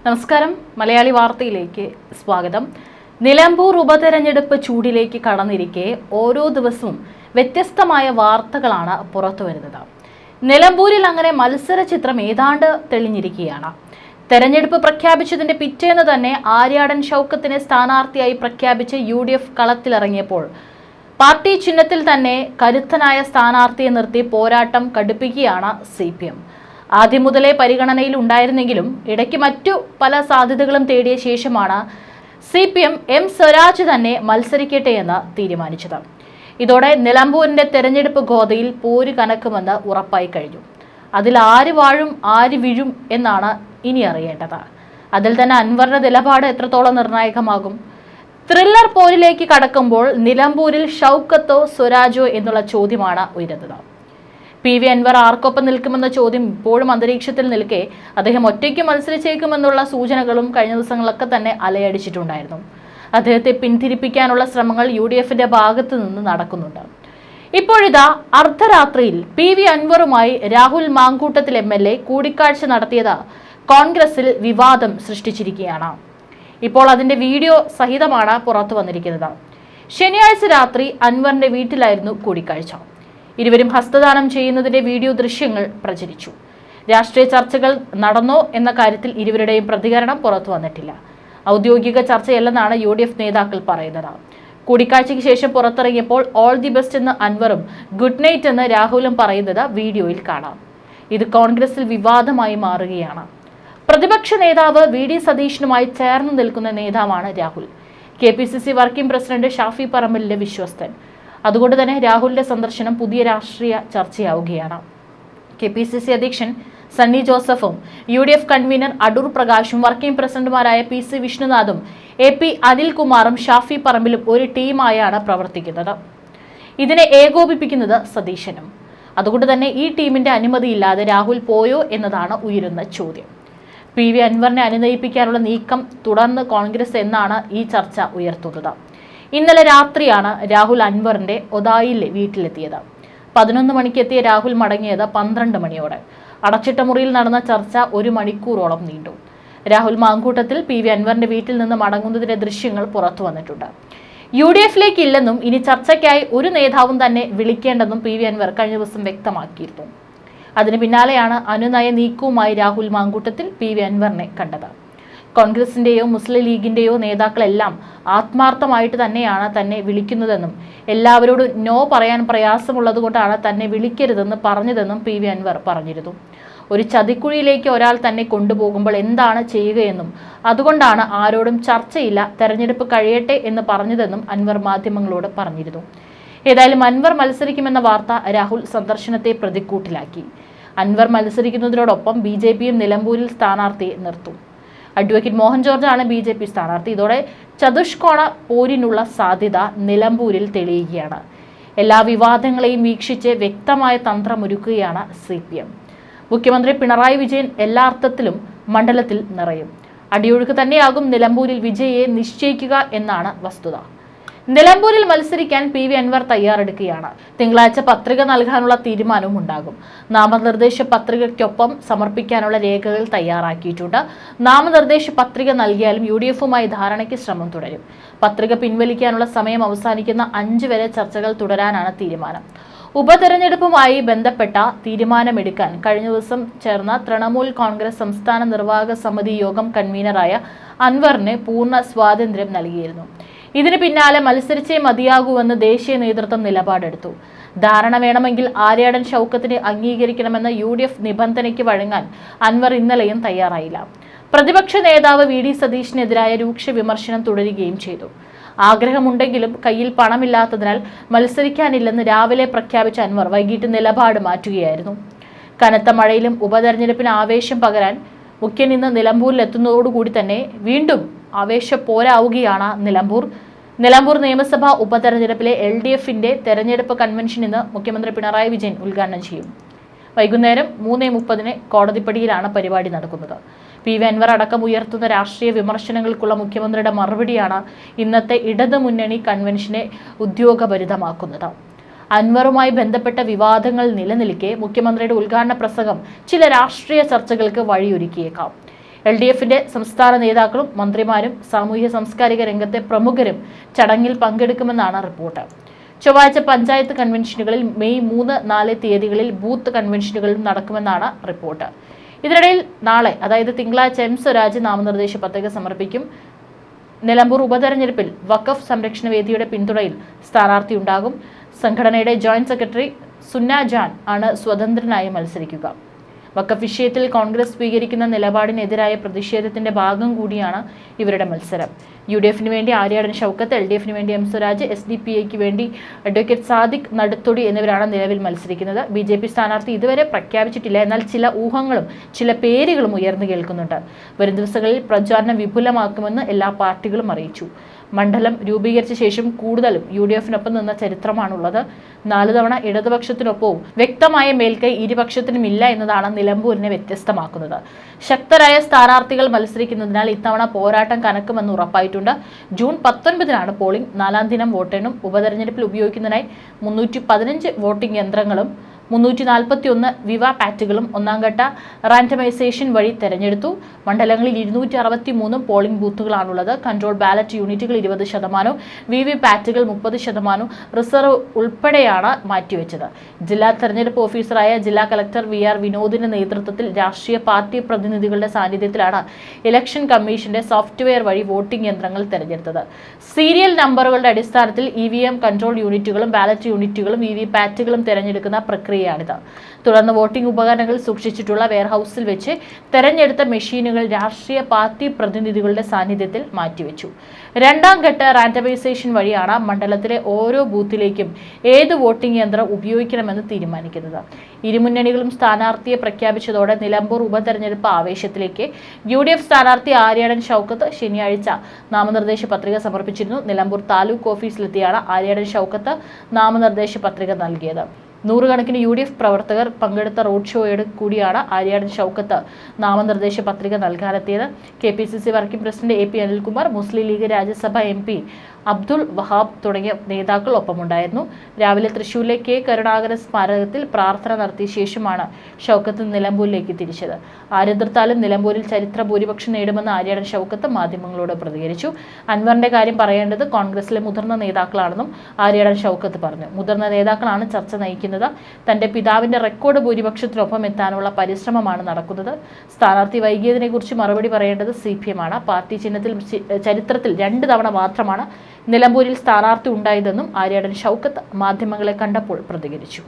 നമസ്കാരം. മലയാളി വാർത്തയിലേക്ക് സ്വാഗതം. നിലമ്പൂർ ഉപതെരഞ്ഞെടുപ്പ് ചൂടിലേക്ക് കടന്നിരിക്കെ ഓരോ ദിവസവും വ്യത്യസ്തമായ വാർത്തകളാണ് പുറത്തുവരുന്നത്. നിലമ്പൂരിൽ അങ്ങനെ മത്സര ചിത്രം ഏതാണ്ട് തെളിഞ്ഞിരിക്കുകയാണ്. തെരഞ്ഞെടുപ്പ് പ്രഖ്യാപിച്ചതിന്റെ പിറ്റേന്ന് തന്നെ ആര്യാടൻ ഷൗക്കത്തിനെ സ്ഥാനാർത്ഥിയായി പ്രഖ്യാപിച്ച് UDF കളത്തിലിറങ്ങിയപ്പോൾ പാർട്ടി ചിഹ്നത്തിൽ തന്നെ കരുത്തനായ സ്ഥാനാർത്ഥിയെ നിർത്തി പോരാട്ടം കടുപ്പിക്കുകയാണ് CPM. ആദ്യം മുതലേ പരിഗണനയിൽ ഉണ്ടായിരുന്നെങ്കിലും ഇടയ്ക്ക് മറ്റു പല സാധ്യതകളും തേടിയ ശേഷമാണ് CPM M സ്വരാജ് തന്നെ മത്സരിക്കട്ടെ എന്ന് തീരുമാനിച്ചത്. ഇതോടെ നിലമ്പൂരിന്റെ തെരഞ്ഞെടുപ്പ് ഗോതയിൽ പോര് കനക്കുമെന്ന് ഉറപ്പായി കഴിഞ്ഞു. അതിൽ ആര് വാഴും ആര് വീഴും എന്നാണ് ഇനി അറിയേണ്ടത്. അതിൽ തന്നെ അൻവറിന്റെ നിലപാട് എത്രത്തോളം നിർണായകമാകും? ത്രില്ലർ പോരിലേക്ക് കടക്കുമ്പോൾ നിലമ്പൂരിൽ ഷൗക്കത്തോ സ്വരാജോ എന്നുള്ള ചോദ്യമാണ് ഉയരുന്നത്. PV അൻവർ ആർക്കൊപ്പം നിൽക്കുമെന്ന ചോദ്യം ഇപ്പോഴും അന്തരീക്ഷത്തിൽ നിൽക്കെ അദ്ദേഹം ഒറ്റയ്ക്ക് മത്സരിച്ചേക്കുമെന്നുള്ള സൂചനകളും കഴിഞ്ഞ ദിവസങ്ങളൊക്കെ തന്നെ അലയടിച്ചിട്ടുണ്ടായിരുന്നു. അദ്ദേഹത്തെ പിന്തിരിപ്പിക്കാനുള്ള ശ്രമങ്ങൾ UDFന്റെ ഭാഗത്ത് നിന്ന് നടക്കുന്നുണ്ട്. ഇപ്പോഴിതാ അർദ്ധരാത്രിയിൽ PV അൻവറുമായി രാഹുൽ മാങ്കൂട്ടത്തിൽ MLA കൂടിക്കാഴ്ച നടത്തിയത് കോൺഗ്രസിൽ വിവാദം സൃഷ്ടിച്ചിരിക്കുകയാണ്. ഇപ്പോൾ അതിന്റെ വീഡിയോ സഹിതമാണ് പുറത്തു വന്നിരിക്കുന്നത്. ശനിയാഴ്ച രാത്രി അൻവറിന്റെ വീട്ടിലായിരുന്നു കൂടിക്കാഴ്ച. ഇരുവരും ഹസ്തദാനം ചെയ്യുന്നതിന്റെ വീഡിയോ ദൃശ്യങ്ങൾ പ്രചരിച്ചു. രാഷ്ട്രീയ ചർച്ചകൾ നടന്നോ എന്ന കാര്യത്തിൽ ഇരുവരുടെയും പ്രതികരണം പുറത്തു വന്നിട്ടില്ല. ഔദ്യോഗിക ചർച്ചയല്ലെന്നാണ് UDF നേതാക്കൾ പറയുന്നത്. കൂടിക്കാഴ്ചയ്ക്ക് ശേഷം പുറത്തിറങ്ങിയപ്പോൾ ഓൾ ദി ബെസ്റ്റ് എന്ന് അൻവറും ഗുഡ് നൈറ്റ് എന്ന് രാഹുലും പറയുന്നത് വീഡിയോയിൽ കാണാം. ഇത് കോൺഗ്രസിൽ വിവാദമായി മാറുകയാണ്. പ്രതിപക്ഷ നേതാവ് VD സതീശനുമായി ചേർന്ന് നിൽക്കുന്ന നേതാവാണ് Rahul. KPCC working president Shafi പറമ്പലിന്റെ വിശ്വസ്തൻ. അതുകൊണ്ട് തന്നെ രാഹുലിന്റെ സന്ദർശനം പുതിയ രാഷ്ട്രീയ ചർച്ചയാവുകയാണ്. KPCC അധ്യക്ഷൻ സണ്ണി ജോസഫും UDF കൺവീനർ അടൂർ പ്രകാശും വർക്കിംഗ് പ്രസിഡന്റുമാരായ PC വിഷ്ണുനാഥും AP അനിൽകുമാറും ഷാഫി പറമ്പിലും ഒരു ടീമായാണ് പ്രവർത്തിക്കുന്നത്. ഇതിനെ ഏകോപിപ്പിക്കുന്നത് സതീശനും. അതുകൊണ്ട് തന്നെ ഈ ടീമിന്റെ അനുമതിയില്ലാതെ രാഹുൽ പോയോ എന്നതാണ് ഉയരുന്ന ചോദ്യം. PV അൻവറിനെ അനുനയിപ്പിക്കാനുള്ള നീക്കം തുടർന്ന് കോൺഗ്രസ് എന്നാണ് ഈ ചർച്ച ഉയർത്തുന്നത്. ഇന്നലെ രാത്രിയാണ് രാഹുൽ അൻവറിന്റെ ഒതായിലെ വീട്ടിലെത്തിയത്. 11 മണിക്ക് എത്തിയ രാഹുൽ മടങ്ങിയത് 12 മണിയോടെ. അടച്ചിട്ട മുറിയിൽ നടന്ന ചർച്ച 1 മണിക്കൂറോളം നീണ്ടു. രാഹുൽ മാങ്കൂട്ടത്തിൽ PV അൻവറിന്റെ വീട്ടിൽ നിന്ന് മടങ്ങുന്നതിന്റെ ദൃശ്യങ്ങൾ പുറത്തു വന്നിട്ടുണ്ട്. UDFലേക്ക് ഇല്ലെന്നും ഇനി ചർച്ചയ്ക്കായി ഒരു നേതാവും തന്നെ വിളിക്കേണ്ടെന്നും PV അൻവർ കഴിഞ്ഞ ദിവസം വ്യക്തമാക്കിയിരുന്നു. അതിന് പിന്നാലെയാണ് അനുനയ നീക്കവുമായി രാഹുൽ മാങ്കൂട്ടത്തിൽ PV അൻവറിനെ കണ്ടത്. കോൺഗ്രസിന്റെയോ മുസ്ലിം ലീഗിന്റെയോ നേതാക്കളെല്ലാം ആത്മാർത്ഥമായിട്ട് തന്നെയാണ് തന്നെ വിളിക്കുന്നതെന്നും എല്ലാവരോടും നോ പറയാൻ പ്രയാസമുള്ളത് കൊണ്ടാണ് തന്നെ വിളിക്കരുതെന്ന് പറഞ്ഞതെന്നും PV അൻവർ പറഞ്ഞിരുന്നു. ഒരു ചതിക്കുഴിയിലേക്ക് ഒരാൾ തന്നെ കൊണ്ടുപോകുമ്പോൾ എന്താണ് ചെയ്യുകയെന്നും അതുകൊണ്ടാണ് ആരോടും ചർച്ചയില്ല, തെരഞ്ഞെടുപ്പ് കഴിയട്ടെ എന്ന് പറഞ്ഞതെന്നും അൻവർ മാധ്യമങ്ങളോട് പറഞ്ഞിരുന്നു. ഏതായാലും അൻവർ മത്സരിക്കുമെന്ന വാർത്ത രാഹുൽ സന്ദർശനത്തെ പ്രതിക്കൂട്ടിലാക്കി. അൻവർ മത്സരിക്കുന്നതിനോടൊപ്പം BJPയും നിലമ്പൂരിൽ സ്ഥാനാർത്ഥിയെ നിർത്തും. അഡ്വക്കേറ്റ് മോഹൻ ജോർജാണ് BJP സ്ഥാനാർത്ഥി. ഇതോടെ ചതുഷ്കോണ പോരിനുള്ള സാധ്യത നിലമ്പൂരിൽ തെളിയുകയാണ്. എല്ലാ വിവാദങ്ങളെയും വീക്ഷിച്ച് വ്യക്തമായ തന്ത്രമൊരുക്കുകയാണ് CPM. മുഖ്യമന്ത്രി പിണറായി വിജയൻ എല്ലാ അർത്ഥത്തിലും മണ്ഡലത്തിൽ നിറയും. അടിയൊഴുക്ക് തന്നെയാകും നിലമ്പൂരിൽ വിജയിയെ നിശ്ചയിക്കുക എന്നാണ് വസ്തുത. നിലമ്പൂരിൽ മത്സരിക്കാൻ PV അൻവർ തയ്യാറെടുക്കുകയാണ്. തിങ്കളാഴ്ച പത്രിക നൽകാനുള്ള തീരുമാനവും ഉണ്ടാകും. നാമനിർദ്ദേശ പത്രികയ്ക്കൊപ്പം സമർപ്പിക്കാനുള്ള രേഖകൾ തയ്യാറാക്കിയിട്ടുണ്ട്. നാമനിർദ്ദേശ പത്രിക നൽകിയാലും UDFുമായി ധാരണയ്ക്ക് ശ്രമം തുടരും. പത്രിക പിൻവലിക്കാനുള്ള സമയം അവസാനിക്കുന്ന 5 വരെ ചർച്ചകൾ തുടരാനാണ് തീരുമാനം. ഉപതെരഞ്ഞെടുപ്പുമായി ബന്ധപ്പെട്ട തീരുമാനമെടുക്കാൻ കഴിഞ്ഞ ദിവസം ചേർന്ന തൃണമൂൽ കോൺഗ്രസ് സംസ്ഥാന നിർവാഹക സമിതി യോഗം കൺവീനറായ അൻവറിന് പൂർണ്ണ സ്വാതന്ത്ര്യം നൽകിയിരുന്നു. ഇതിന് പിന്നാലെ മത്സരിച്ചേ മതിയാകൂവെന്ന് ദേശീയ നേതൃത്വം നിലപാടെടുത്തു. ധാരണ വേണമെങ്കിൽ ആര്യാടൻ ഷൗക്കത്തിനെ അംഗീകരിക്കണമെന്ന UDF നിബന്ധനയ്ക്ക് വഴങ്ങാൻ അൻവർ ഇന്നലെയും തയ്യാറായില്ല. പ്രതിപക്ഷ നേതാവ് VD സതീശിനെതിരായ രൂക്ഷ വിമർശനം തുടരുകയും ചെയ്തു. ആഗ്രഹമുണ്ടെങ്കിലും കയ്യിൽ പണമില്ലാത്തതിനാൽ മത്സരിക്കാനില്ലെന്ന് രാവിലെ പ്രഖ്യാപിച്ച അൻവർ വൈകിട്ട് നിലപാട് മാറ്റുകയായിരുന്നു. കനത്ത മഴയിലും ഉപതെരഞ്ഞെടുപ്പിന് ആവേശം പകരാൻ മുഖ്യൻ ഇന്ന് നിലമ്പൂരിലെത്തുന്നതോടുകൂടി തന്നെ വീണ്ടും ആവേശപ്പോരാവുകയാണ് നിലമ്പൂർ നിയമസഭാ ഉപതെരഞ്ഞെടുപ്പിലെ LDFന്റെ തെരഞ്ഞെടുപ്പ് കൺവെൻഷൻ ഇന്ന് മുഖ്യമന്ത്രി പിണറായി വിജയൻ ഉദ്ഘാടനം ചെയ്യും. വൈകുന്നേരം 3:30 കോടതിപ്പടിയിലാണ് പരിപാടി നടക്കുന്നത്. PV അൻവർ അടക്കം ഉയർത്തുന്ന രാഷ്ട്രീയ വിമർശനങ്ങൾക്കുള്ള മുഖ്യമന്ത്രിയുടെ മറുപടിയാണ് ഇന്നത്തെ ഇടതു മുന്നണി കൺവെൻഷനെ ഉദ്യോഗഭരിതമാക്കുന്നത്. അൻവറുമായി ബന്ധപ്പെട്ട വിവാദങ്ങൾ നിലനിൽക്കെ മുഖ്യമന്ത്രിയുടെ ഉദ്ഘാടന പ്രസംഗം ചില രാഷ്ട്രീയ ചർച്ചകൾക്ക് വഴിയൊരുക്കിയേക്കാം. LDFന്റെ സംസ്ഥാന നേതാക്കളും മന്ത്രിമാരും സാമൂഹ്യ സാംസ്കാരിക രംഗത്തെ പ്രമുഖരും ചടങ്ങിൽ പങ്കെടുക്കുമെന്നാണ് റിപ്പോർട്ട്. ചൊവ്വാഴ്ച പഞ്ചായത്ത് കൺവെൻഷനുകളിൽ മെയ് 3-4 തീയതികളിൽ ബൂത്ത് കൺവെൻഷനുകളും നടക്കുമെന്നാണ് റിപ്പോർട്ട്. ഇതിനിടയിൽ നാളെ, അതായത് തിങ്കളാഴ്ച എം സ്വരാജ് നാമനിർദ്ദേശ പത്രിക സമർപ്പിക്കും. നിലമ്പൂർ ഉപതെരഞ്ഞെടുപ്പിൽ വഖഫ് സംരക്ഷണ വേദിയുടെ പിന്തുണയിൽ സ്ഥാനാർത്ഥിയുണ്ടാകും. സംഘടനയുടെ ജോയിന്റ് സെക്രട്ടറി സുന്ന ജാൻ ആണ് സ്വതന്ത്രനായി മത്സരിക്കുക. വഖഫ് വിഷയത്തിൽ കോൺഗ്രസ് സ്വീകരിക്കുന്ന നിലപാടിനെതിരായ പ്രതിഷേധത്തിന്റെ ഭാഗം കൂടിയാണ് ഇവരുടെ മത്സരം. UDFന് വേണ്ടി ആര്യാടൻ ഷൗക്കത്ത്, LDFന് വേണ്ടി എം സ്വരാജ്, SDPIക്ക് വേണ്ടി അഡ്വക്കേറ്റ് സാദിഖ് നടുത്തൊടി എന്നിവരാണ് നിലവിൽ മത്സരിക്കുന്നത്. BJP സ്ഥാനാർത്ഥി ഇതുവരെ പ്രഖ്യാപിച്ചിട്ടില്ല. എന്നാൽ ചില ഊഹങ്ങളും ചില പേരുകളും ഉയർന്നു കേൾക്കുന്നുണ്ട്. വരും ദിവസങ്ങളിൽ പ്രചാരണം വിപുലമാക്കുമെന്ന് എല്ലാ പാർട്ടികളും അറിയിച്ചു. മണ്ഡലം രൂപീകരിച്ച ശേഷം കൂടുതലും UDFനൊപ്പം നിന്ന ചരിത്രമാണുള്ളത്. 4 തവണ ഇടതുപക്ഷത്തിനൊപ്പവും വ്യക്തമായ മേൽക്കൈ ഇരുപക്ഷത്തിനും ഇല്ല എന്നതാണ് നിലമ്പൂരിനെ വ്യത്യസ്തമാക്കുന്നത്. ശക്തരായ സ്ഥാനാർത്ഥികൾ മത്സരിക്കുന്നതിനാൽ ഇത്തവണ പോരാട്ടം കനക്കുമെന്ന് ഉറപ്പായിട്ടുണ്ട്. June 19-നാണ് polling. 4-ാം ദിനം വോട്ടെണ്ണും. ഉപതെരഞ്ഞെടുപ്പിൽ ഉപയോഗിക്കുന്നതിനായി 315 വോട്ടിംഗ് യന്ത്രങ്ങളും 341 വിവാപാറ്റുകളും ഒന്നാം ഘട്ട റാൻഡമൈസേഷൻ വഴി തെരഞ്ഞെടുത്തു. മണ്ഡലങ്ങളിൽ 263 പോളിംഗ് ബൂത്തുകളാണുള്ളത്. കൺട്രോൾ ബാലറ്റ് യൂണിറ്റുകൾ 20%, വിവിപാറ്റുകൾ 30%, റിസർവ് ഉൾപ്പെടെയാണ് മാറ്റിവെച്ചത്. ജില്ലാ തെരഞ്ഞെടുപ്പ് ഓഫീസറായ ജില്ലാ കളക്ടർ VR വിനോദിന്റെ നേതൃത്വത്തിൽ രാഷ്ട്രീയ പാർട്ടി പ്രതിനിധികളുടെ സാന്നിധ്യത്തിലാണ് ഇലക്ഷൻ കമ്മീഷന്റെ സോഫ്റ്റ്വെയർ വഴി വോട്ടിംഗ് യന്ത്രങ്ങൾ തെരഞ്ഞെടുത്തത്. സീരിയൽ നമ്പറുകളുടെ അടിസ്ഥാനത്തിൽ EVM കൺട്രോൾ യൂണിറ്റുകളും ബാലറ്റ് യൂണിറ്റുകളും വിവിപാറ്റുകളും തെരഞ്ഞെടുക്കുന്ന പ്രക്രിയയാണിത്. തുടർന്ന് വോട്ടിംഗ് ഉപകരണങ്ങൾ സൂക്ഷിച്ചിട്ടുള്ള വെയർഹൌസിൽ വെച്ച് തെരഞ്ഞെടുത്ത മെഷീനുകൾ രാഷ്ട്രീയ പാർട്ടി പ്രതിനിധികളുടെ സാന്നിധ്യത്തിൽ മാറ്റിവെച്ചു. 2ാം ഘട്ട റാൻഡമൈസേഷൻ വഴിയാണ് മണ്ഡലത്തിലെ ഓരോ ബൂത്തിലേക്കും ഏത് വോട്ടിംഗ് യന്ത്രം ഉപയോഗിക്കണമെന്ന് തീരുമാനിക്കുന്നത്. ഇരുമുന്നണികളും സ്ഥാനാർത്ഥിയെ പ്രഖ്യാപിച്ചതോടെ നിലമ്പൂർ ഉപതെരഞ്ഞെടുപ്പ് ആവേശത്തിലേക്ക്. UDF സ്ഥാനാർത്ഥി ആര്യാടൻ ഷൗക്കത്ത് ശനിയാഴ്ച നാമനിർദ്ദേശ പത്രിക സമർപ്പിച്ചിരുന്നു. നിലമ്പൂർ താലൂക്ക് ഓഫീസിലെത്തിയാണ് ആര്യാടൻ ഷൗക്കത്ത് നാമനിർദ്ദേശ പത്രിക നൽകിയത്. 100 കണക്കിന് UDF പ്രവർത്തകർ പങ്കെടുത്ത റോഡ് ഷോയോട് കൂടിയാണ് ആര്യാടൻ ഷൗക്കത്ത് നാമനിർദ്ദേശ പത്രിക നൽകാനെത്തിയത്. KPCC working president AP Anilkumar, Muslim League Rajya Sabha MP Abdul Wahab തുടങ്ങിയ നേതാക്കൾ ഒപ്പമുണ്ടായിരുന്നു. രാവിലെ തൃശൂരിലെ K കരുണാകരൻ സ്മാരകത്തിൽ പ്രാർത്ഥന നടത്തിയ ശേഷമാണ് ഷൗക്കത്ത് നിലമ്പൂരിലേക്ക് തിരിച്ചത്. ആരെതിർത്താലും നിലമ്പൂരിൽ ചരിത്ര ഭൂരിപക്ഷം നേടുമെന്ന് ആര്യാടൻ ഷൗക്കത്ത് മാധ്യമങ്ങളോട് പ്രതികരിച്ചു. അൻവറിന്റെ കാര്യം പറയേണ്ടത് കോൺഗ്രസിലെ മുതിർന്ന നേതാക്കളാണെന്നും ആര്യാടൻ ഷൗക്കത്ത് പറഞ്ഞു. മുതിർന്ന നേതാക്കളാണ് ചർച്ച നയിക്കുന്നത്. തന്റെ പിതാവിന്റെ റെക്കോർഡ് ഭൂരിപക്ഷത്തിനൊപ്പം എത്താനുള്ള പരിശ്രമമാണ് നടക്കുന്നത്. സ്ഥാനാർത്ഥി വൈകിയതിനെക്കുറിച്ച് മറുപടി പറയേണ്ടത് CPM ആണ്. പാർട്ടി ചിഹ്നത്തിൽ ചരിത്രത്തിൽ 2 തവണ മാത്രമാണ് നിലമ്പൂരിൽ സ്ഥാനാർത്ഥി ഉണ്ടായതെന്നും ആര്യാടൻ ഷൗക്കത്ത് മാധ്യമങ്ങളെ കണ്ടപ്പോൾ പ്രതികരിച്ചു.